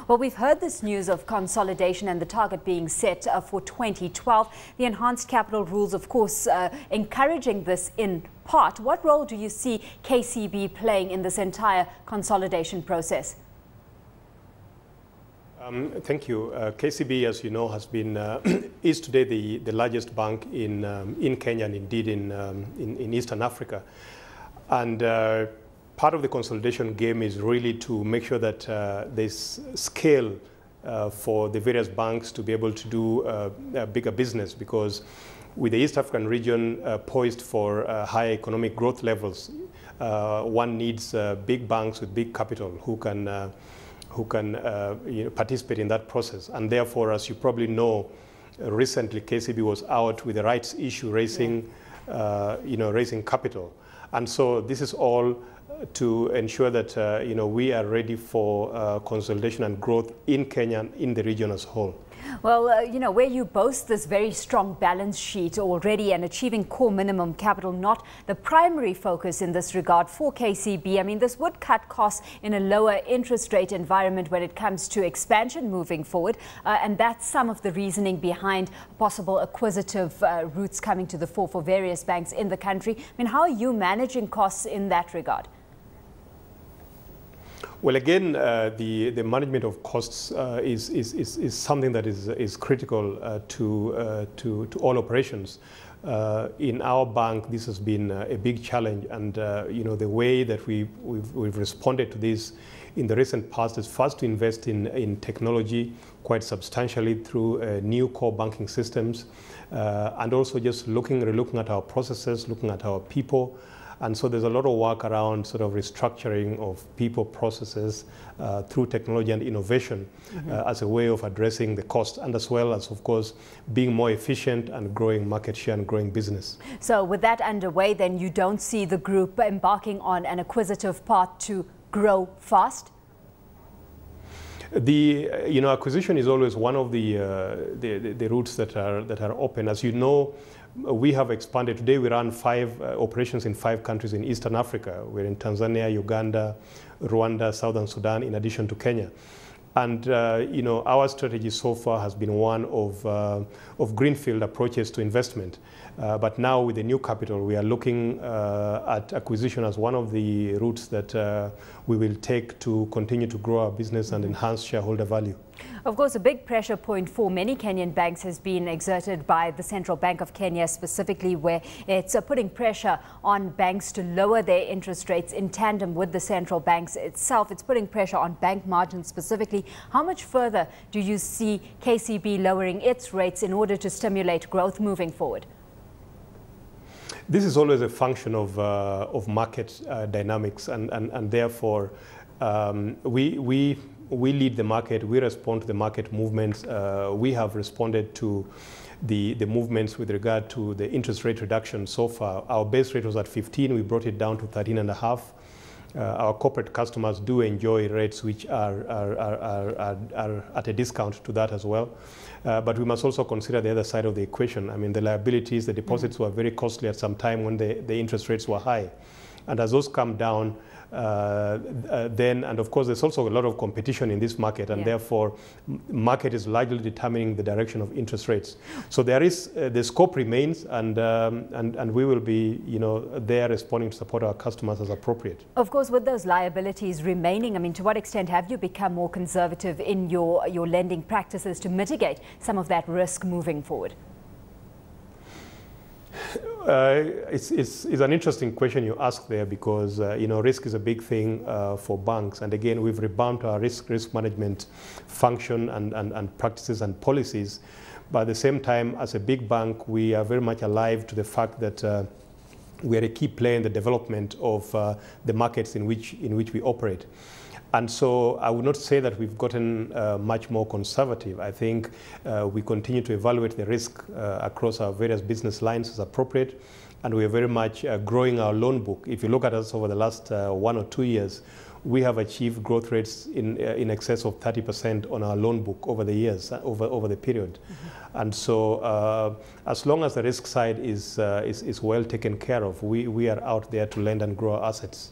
Well, we've heard this news of consolidation and the target being set for 2012. The enhanced capital rules, of course, encouraging this in part. What role do you see KCB playing in this entire consolidation process? Thank you. KCB, as you know, has been is today the largest bank in Kenya and indeed in Eastern Africa. And part of the consolidation game is really to make sure that there's scale for the various banks to be able to do a bigger business, because with the East African region poised for high economic growth levels, one needs big banks with big capital who can participate in that process. And therefore, as you probably know, recently KCB was out with a rights issue raising, raising capital. And so this is all to ensure that we are ready for consolidation and growth in Kenya and in the region as a whole. Well, where you boast this very strong balance sheet already and achieving core minimum capital, not the primary focus in this regard for KCB. I mean, this would cut costs in a lower interest rate environment when it comes to expansion moving forward. And that's some of the reasoning behind possible acquisitive routes coming to the fore for various banks in the country. I mean, how are you managing costs in that regard? Well, again, the management of costs is something that is critical to all operations. In our bank, this has been a big challenge, and the way that we've responded to this in the recent past is first to invest in technology quite substantially through new core banking systems, and also just relooking at our processes, looking at our people. And so there's a lot of work around sort of restructuring of people, processes through technology and innovation as a way of addressing the cost, and as well as, of course, being more efficient and growing market share and growing business. So with that underway, then you don't see the group embarking on an acquisitive path to grow fast? The acquisition is always one of the routes that are open. As you know, we have expanded. Today we run 5 operations in 5 countries in Eastern Africa. We're in Tanzania, Uganda, Rwanda, Southern Sudan, in addition to Kenya. And our strategy so far has been one of greenfield approaches to investment. But now with the new capital, we are looking at acquisition as one of the routes that we will take to continue to grow our business and enhance shareholder value. Of course, a big pressure point for many Kenyan banks has been exerted by the Central Bank of Kenya specifically, where it's putting pressure on banks to lower their interest rates in tandem with the central banks itself. It's putting pressure on bank margins specifically. How much further do you see KCB lowering its rates in order to stimulate growth moving forward? This is always a function of market dynamics, and therefore we lead the market, we respond to the market movements. We have responded to the movements with regard to the interest rate reduction so far. Our base rate was at 15, we brought it down to 13.5. Our corporate customers do enjoy rates which are at a discount to that as well. But we must also consider the other side of the equation. I mean, the liabilities, the deposits were very costly at some time when the interest rates were high. And as those come down, and of course there's also a lot of competition in this market, and therefore market is largely determining the direction of interest rates. So there is the scope remains, and we will be there responding to support our customers as appropriate. Of course, with those liabilities remaining, I mean, to what extent have you become more conservative in your lending practices to mitigate some of that risk moving forward? It's an interesting question you ask there, because risk is a big thing for banks, and again we've revamped our risk management function and practices and policies. But at the same time, as a big bank, we are very much alive to the fact that we are a key player in the development of the markets in which we operate. And so I would not say that we've gotten much more conservative. I think we continue to evaluate the risk across our various business lines as appropriate, and we are very much growing our loan book. If you look at us over the last 1 or 2 years, we have achieved growth rates in excess of 30% on our loan book over the years, over the period. And so as long as the risk side is well taken care of, we are out there to lend and grow our assets.